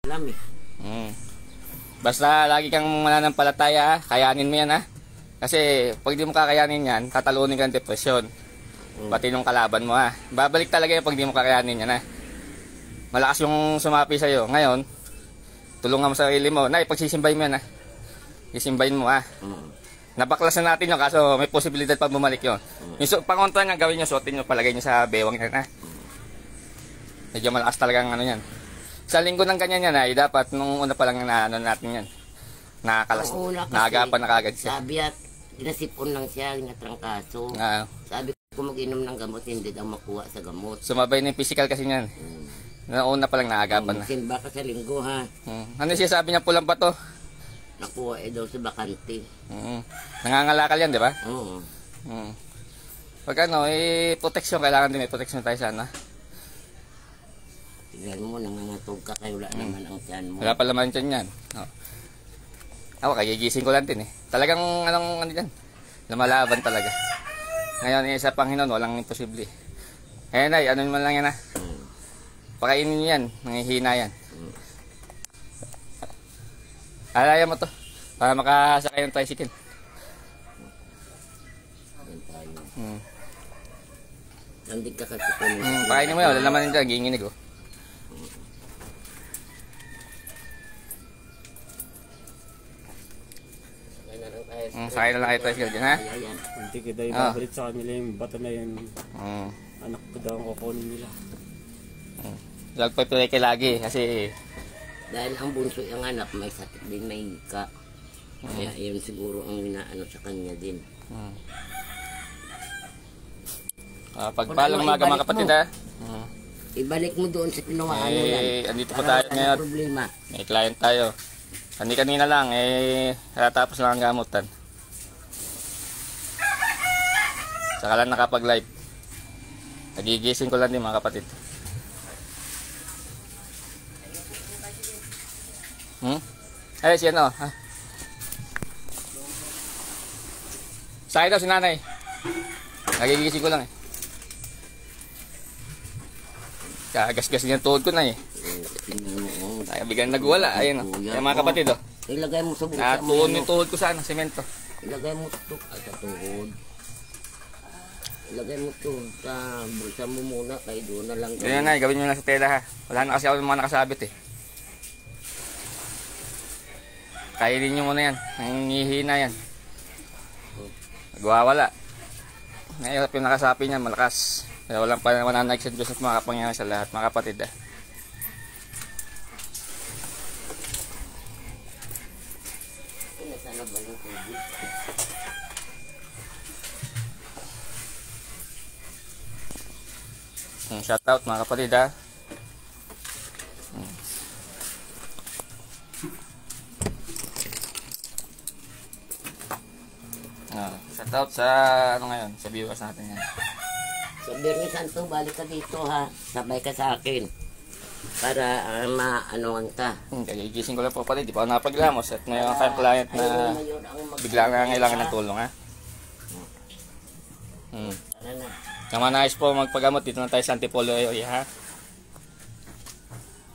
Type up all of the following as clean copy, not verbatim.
Alam eh. Basta lagi kang mananampalataya, kayanin mo yan ha. Kasi pag di mo kakayanin yan, tatalunin ka ng depresyon. Pati nung kalaban mo ha. Babalik talaga yan pag di mo kakayanin yan ha. Malakas yung sumapi sa'yo. Ngayon, tulungan mo sarili mo. Nay, pagsisimbahin mo yan ha. Isimbahin mo ha. Nabaklasan natin yun, kaso may posibilidad pa bumalik yun. Yung pangontra niya, gawin nyo, suotin nyo, palagay nyo sa bewang yan ha. Medyo malakas talagang ano yan. Sa linggo ng ganyan yan ay dapat nung una pa lang na ano natin yan. Naagapan na kagad siya. Sabi at nasipon lang siya, natrangkaso. Sabi ko mag-inom ng gamot, hindi daw makuha sa gamot. Sumabay na yung physical kasi niyan. Una pa lang naagapan na. Simba ka sa linggo ha. Ano siya sabi niya, pulang bato? Nakuha daw sa bakante. Nangangalakal yan, di ba? Oo. Pag ano, protection, kailangan din may protection tayo sana. Tignan mo, nangangatog ka kayo, wala naman ang tiyan mo. Wala pa laman tiyan yan. Ako, kagigising ko lang din eh. Talagang ano dyan, lumalaban talaga. Ngayon, sa Panginoon, walang imposible. Ayan ay, ano naman lang yan ha. Pakainin nyo yan, nangihina yan. Alaya mo to, para makasakay ng tricycle. Nandig ka katutunin. Pakainin mo yan, wala naman dyan, ginginig oh. Sakay na lang kayo tricycle dyan ha. Hindi ko dahil babalik sa kanila yung bato na yun. Anak ko daw ang kukunin nila. Lagpapilay lagi kasi dahil ang bunso yung anak may sakit din, may hika. Kaya yun siguro ang inaano sa kanya din. Pagpalang mga kapatid ha. Ibalik mo doon sa kinuhaan mo yan. Andito po tayo ngayon. May client tayo. Kanina lang natapos lang ang gamutan. Saka lang nakapag-live. Nagigising ko lang din mga kapatid. Ay, si ano? Sakay daw si nanay. Nagigising ko lang eh. Kagasgas niya tuhod ko na eh. Ay, bigyan nagwala. Ayun o. Ay, mga kapatid o. Ilagay mo sa bulsa. Natuon yung tuhod ko sa semento. Ilagay mo ito sa tuhod. Ilagay mo ito sa bulsa mo muna. Kaya doon na lang. Ganyan na, gawin nyo na sa tela ha. Wala na kasi ako mga nakasabit eh. Kainin nyo muna yan. Nangihina yan. Nagwawala. Ngayon yung nakasapi niyan, malakas. Kaya walang pananaig sa Diyos at mga kapangyarihan sa lahat, mga kapatid ah. Shout out mga kapatid ah. Shout out sa ano ngayon, sa viewers natin yan. So, Bernie Santo, balik ka dito ha. Sabay ka sa akin. Para maanuan ka. Kagigising ko lang po pala, di pa ako napaglamos. At may mga client na bigla na kailangan ng tulong ha. Naman nais po magpagamot, dito na tayo sa Antipolo area ha.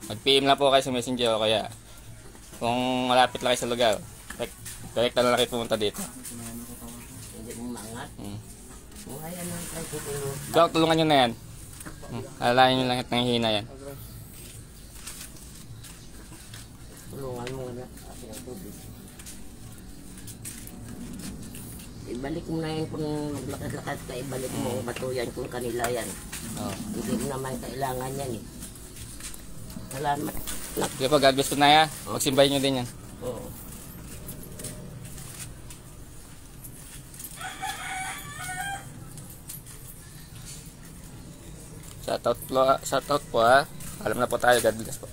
Mag-PM na po kayo sa Messenger o kaya kung malapit lang kayo sa lugar, direct na lang kayo pumunta dito. Hindi mo maangat. Ayan ang tricycle. Ikaw, tulungan nyo na yan. Alalayan nyo lang at nanghihina yan. Tulungan mo na. Ibalik mo na yan kung maglakas-lakas ka. Ibalik mo ang batuyan kung kanila yan. Hindi mo naman kailangan yan eh. Salamat. Sige po, God bless po na ya. Magsimbahin nyo din yan. Oo. Shoutout po ha. Alam na po tayo, God bless po.